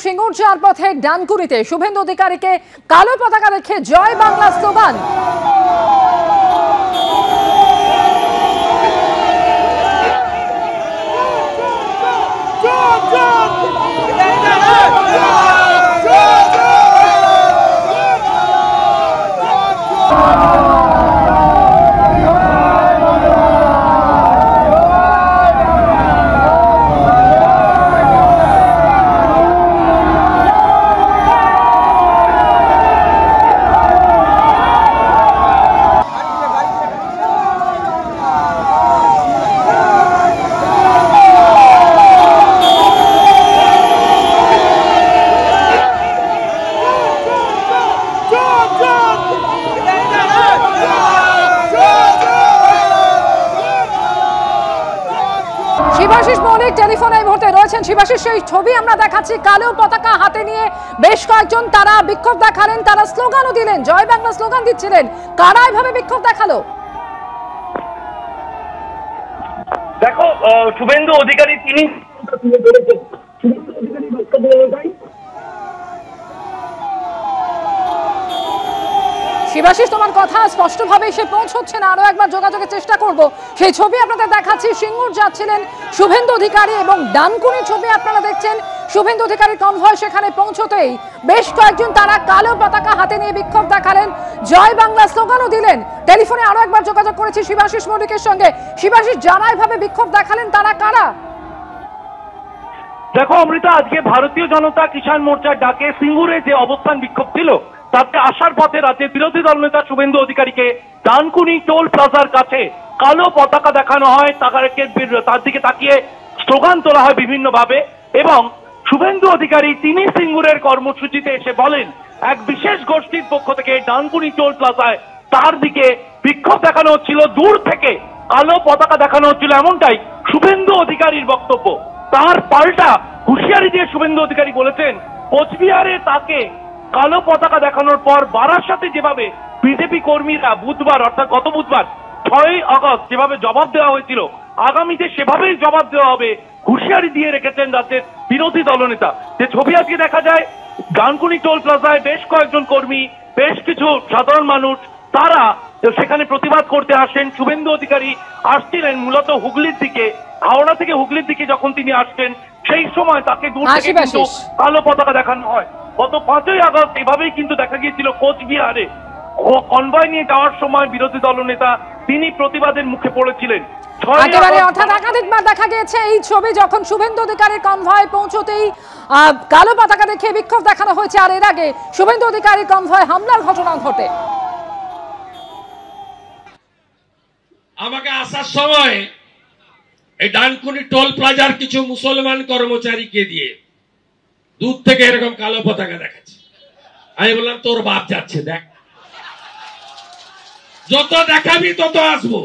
সিঙ্গুর চার পথে ডানকুনিতে শুভেন্দু অধিকারীকে কালো পতাকা দেখে জয় বাংলা স্লোগান। শিবাশিস মৌলিক টেলিফোনে এই মুহূর্তে রয়েছেন। শিবাশিস, সেই ছবি আমরা দেখাচ্ছি, কালো পতাকা হাতে নিয়ে বেশ কয়েকজন তারা বিক্ষোভ দেখালেন, তারা স্লোগানও দিলেন, জয় বাংলা স্লোগান দিচ্ছিলেন। কারা এভাবে বিক্ষোভ দেখালো? দেখো, শুভেন্দু অধিকারী তিনি শিবাশিস, তোমার কথা স্পষ্টভাবে এসে পৌঁছচ্ছে না, আরো একবার যোগাযোগের চেষ্টা করব। সেই ছবি আপনাদের দেখাচ্ছি, সিঙ্গুর যাচ্ছিলেন শুভেন্দু অধিকারী এবং ডানকুনি ছবি আপনারা দেখছেন। শুভেন্দু অধিকারীর কনভয় সেখানে পৌঁছতেই বেশ কয়েকজন তারা কালো পতাকা হাতে নিয়ে বিক্ষোভ দেখালেন, জয় বাংলা স্লোগানও দিলেন। টেলিফোনে আরো একবার যোগাযোগ করেছি শিবাশিস মৌলিকের সঙ্গে। শিবাশিস, যারা এভাবে বিক্ষোভ দেখালেন তারা কারা? দেখো অমৃতা, আজকে ভারতীয় জনতা কিষাণ মোর্চার ডাকে সিঙ্গুরে যে অবস্থান বিক্ষোভ ছিল তাতে আসার পথে রাজ্যের বিরোধী দলনেতা শুভেন্দু অধিকারীকে ডানকুনি টোল প্লাজার কাছে কালো পতাকা দেখানো হয়, তার দিকে তাকিয়ে স্লোগান তোলা হয় বিভিন্নভাবে। এবং শুভেন্দু অধিকারী তিনি সিঙ্গুরের কর্মসূচিতে এসে বলেন এক বিশেষ গোষ্ঠীর পক্ষ থেকে ডানকুনি টোল প্লাজায় তার দিকে বিক্ষোভ দেখানো হচ্ছিল, দূর থেকে কালো পতাকা দেখানো হচ্ছিল, এমনটাই শুভেন্দু অধিকারীর বক্তব্য। তার পাল্টা হুঁশিয়ারি দিয়ে শুভেন্দু অধিকারী বলেছেন কোচবিহারে তাকে কালো পতাকা দেখানোর পর বারাসাতে যেভাবে বিজেপি কর্মীরা বুধবার অর্থাৎ গত বুধবার 6ই আগস্ট যেভাবে জবাব দেওয়া হয়েছিল, আগামীতে সেভাবেই জবাব দেওয়া হবে, হুঁশিয়ারি দিয়ে রেখেছেন রাজ্যের বিরোধী দলনেতা। যে ছবি আজকে দেখা যায় ডানকুনি টোল প্লাজায় বেশ কয়েকজন কর্মী, বেশ কিছু সাধারণ মানুষ তারা সেখানে প্রতিবাদ করতে আসেন। শুভেন্দু অধিকারী আসছিলেন মূলত হুগলির দিকে, হাওড়া থেকে হুগলির দিকে যখন তিনি আসছেন সেই সময় তাকে দূর থেকে কিন্তু কালো পতাকা দেখানো হয়। গত 5ই আগস্ট এভাবেই কিন্তু দেখা গিয়েছিল কোচবিহারে কনভয় নিয়ে যাওয়ার সময় বিরোধী দলনেতা তিনি প্রতিবাদের মুখে পড়েছিলেন। একেবারে অর্থাৎ একাধিকবার দেখা গিয়েছে এই ছবি, যখন শুভেন্দু অধিকারীর কনভয় পৌঁছতেই কালো পতাকা দেখে বিক্ষোভ দেখানো হয়েছে, আর এর আগে শুভেন্দু অধিকারীর কনভয় হামলার ঘটনা ঘটে। আমাকে আসার সময় এই ডানকুনি টোল প্লাজার কিছু মুসলমান কর্মচারীকে দিয়ে দূর থেকে এরকম কালো পতাকা দেখাচ্ছে। আমি বললাম তোর বাপ যাচ্ছে, দেখ, যত দেখাবি তত আসবো।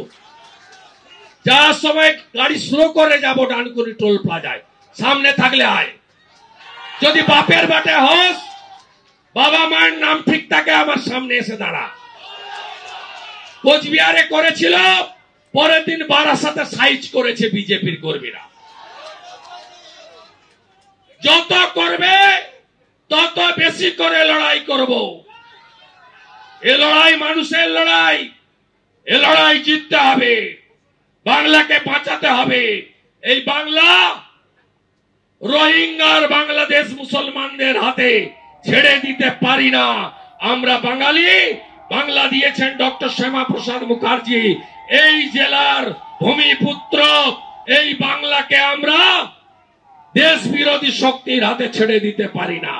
যাওয়ার সময় গাড়ি স্লো করে যাব ডানকুনি টোল প্লাজায়, সামনে থাকলে আয়, যদি বাপের বাটে হস, বাবা মায়ের নাম ঠিক থাকে, আমার সামনে এসে দাঁড়া। কোচবিহারে করেছিল, পরের দিন বারাসাতে সাইজ করেছে বিজেপির কর্মীরা। যত করবে তত বেশি করে লড়াই করব। এ লড়াই মানুষের লড়াই, এ লড়াই জিততে হবে, বাংলাকে বাঁচাতে হবে। এই বাংলা রোহিঙ্গার বাংলাদেশ মুসলমানদের হাতে ছেড়ে দিতে পারি না। আমরা বাঙালি, বাংলা দিয়েছেন ডক্টর শ্যামা প্রসাদ মুখার্জি, এই জেলার ভূমিপুত্র। এই বাংলাকে আমরা দেশ বিরোধী শক্তির হাতে ছেড়ে দিতে পারি না।